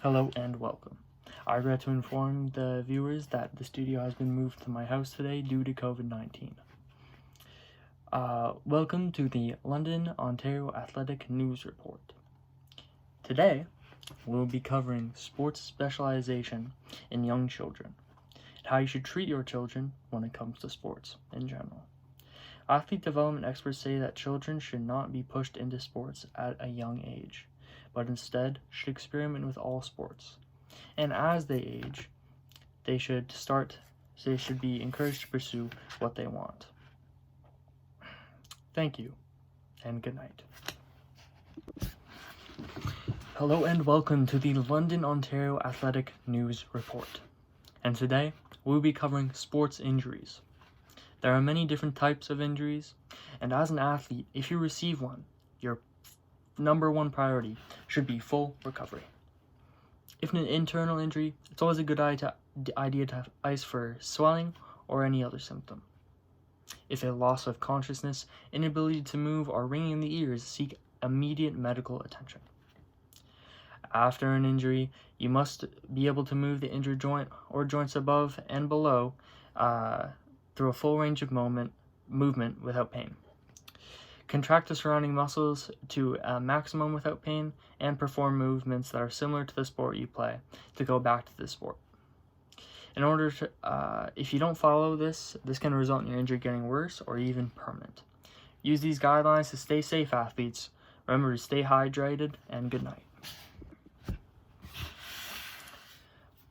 Hello and welcome. I regret to inform the viewers that the studio has been moved to my house today due to COVID-19. Welcome to the London, Ontario Athletic News Report. Today, we'll be covering sports specialization in young children, and how you should treat your children when it comes to sports in general. Athlete development experts say that children should not be pushed into sports at a young age, but instead should experiment with all sports. And as they age, they should be encouraged to pursue what they want. Thank you, and good night. Hello and welcome to the London, Ontario Athletic News Report. And today, we'll be covering sports injuries. There are many different types of injuries, and as an athlete, if you receive one, your number one priority should be full recovery. If an internal injury, it's always a good idea to have ice for swelling or any other symptom. If a loss of consciousness, inability to move, or ringing in the ears, seek immediate medical attention. After an injury, you must be able to move the injured joint or joints above and below through a full range of movement without pain. Contract the surrounding muscles to a maximum without pain, and perform movements that are similar to the sport you play to go back to the sport. In order to, if you don't follow this can result in your injury getting worse or even permanent. Use these guidelines to stay safe, athletes. Remember to stay hydrated, and good night.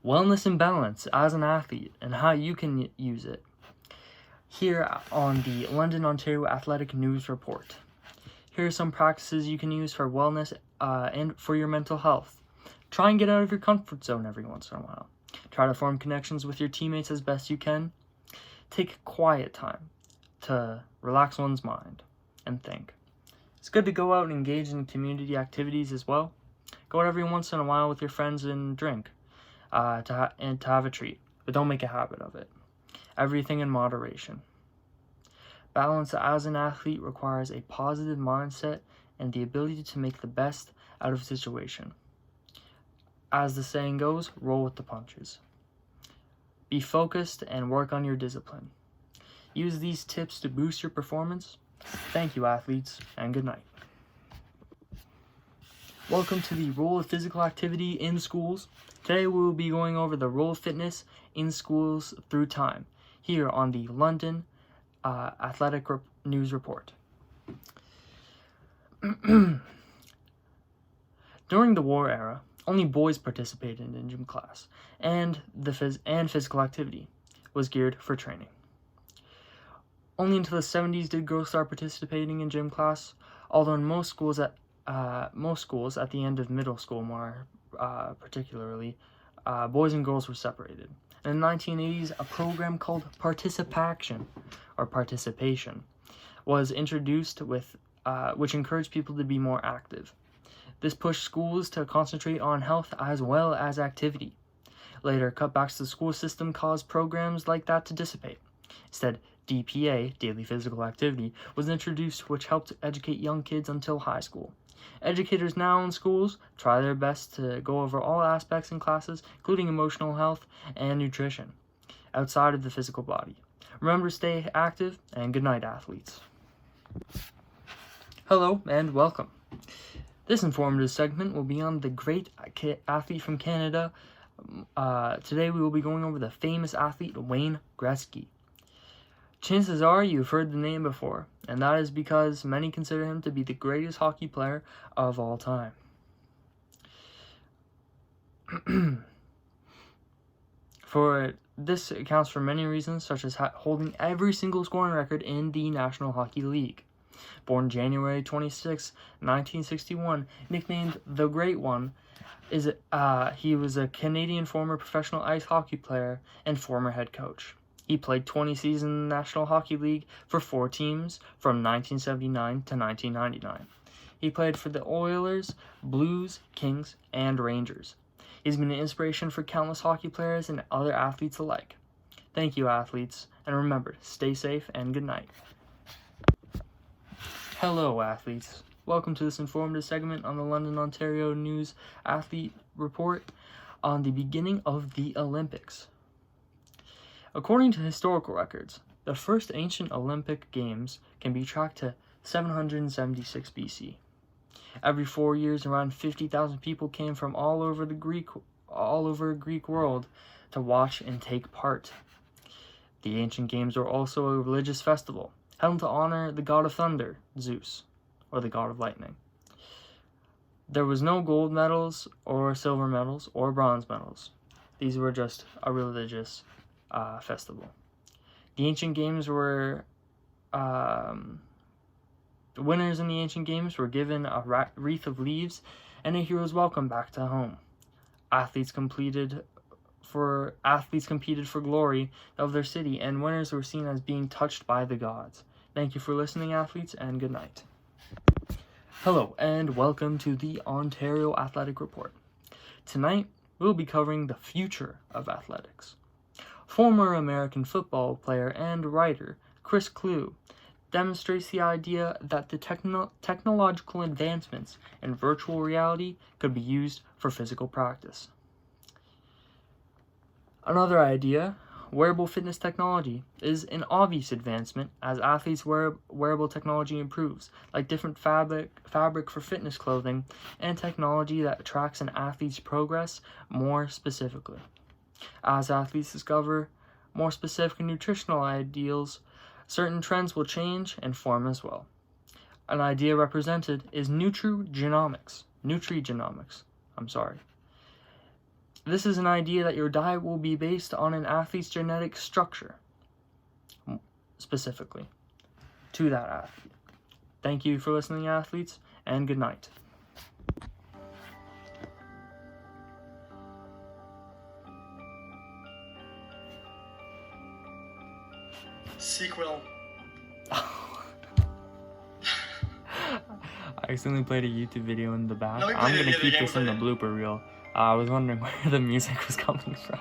Wellness and balance as an athlete and how you can use it. Here on the London, Ontario Athletic News Report. Here are some practices you can use for wellness and for your mental health. Try and get out of your comfort zone every once in a while. Try to form connections with your teammates as best you can. Take quiet time to relax one's mind and think. It's good to go out and engage in community activities as well. Go out every once in a while with your friends and drink to have a treat, but don't make a habit of it. Everything in moderation. Balance as an athlete requires a positive mindset and the ability to make the best out of a situation. As the saying goes, roll with the punches. Be focused and work on your discipline. Use these tips to boost your performance. Thank you, athletes, and good night. Welcome to the role of physical activity in schools. Today we will be going over the role of fitness in schools through time, here on the London Athletic News Report. During the war era, only boys participated in gym class, and physical activity was geared for training. Only until the 70s did girls start participating in gym class, although in most schools at the end of middle school, more particularly, boys and girls were separated. In the 1980s, a program called participation was introduced which encouraged people to be more active. This pushed schools to concentrate on health as well as activity. Later, cutbacks to the school system caused programs like that to dissipate. Instead, DPA, daily physical activity, was introduced, which helped educate young kids until high school. Educators now in schools try their best to go over all aspects in classes, including emotional health and nutrition, outside of the physical body. Remember to stay active, and good night, athletes. Hello, and welcome. This informative segment will be on the great athlete from Canada. Today we will be going over the famous athlete Wayne Gretzky. Chances are you've heard the name before, and that is because many consider him to be the greatest hockey player of all time. This accounts for many reasons, such as holding every single scoring record in the National Hockey League. Born January 26, 1961, nicknamed the Great One, he was a Canadian former professional ice hockey player and former head coach. He played 20 seasons in the National Hockey League for 4 teams from 1979 to 1999. He played for the Oilers, Blues, Kings, and Rangers. He's been an inspiration for countless hockey players and other athletes alike. Thank you, athletes, and remember, stay safe and good night. Hello, athletes. welcome to this informative segment on the London, Ontario News Athlete Report on the beginning of the Olympics. According to historical records, the first ancient Olympic Games can be tracked to 776 BC. Every 4 years, around 50,000 people came from all over Greek world to watch and take part. The ancient games were also a religious festival held to honor the god of thunder, Zeus, or the god of lightning. There was no gold medals or silver medals or bronze medals. These were just a religious festival. The ancient games were the winners in the ancient games were given a wreath of leaves and a hero's welcome back to home. Athletes competed for glory of their city, and winners were seen as being touched by the gods. Thank you for listening, athletes, and good night. Hello, and welcome to the Ontario Athletic Report. Tonight, we'll be covering the future of athletics. Former American football player and writer Chris Klew demonstrates the idea that the technological advancements in virtual reality could be used for physical practice. Another idea, wearable fitness technology, is an obvious advancement as athletes' wearable technology improves, like different fabric for fitness clothing and technology that tracks an athlete's progress more specifically. As athletes discover more specific nutritional ideals, certain trends will change and form as well. An idea represented is nutrigenomics. This is an idea that your diet will be based on an athlete's genetic structure, specifically, to that athlete. Thank you for listening, athletes, and good night. Sequel. I accidentally played a YouTube video in the back. No, I'm gonna keep this in the blooper reel. I was wondering where the music was coming from.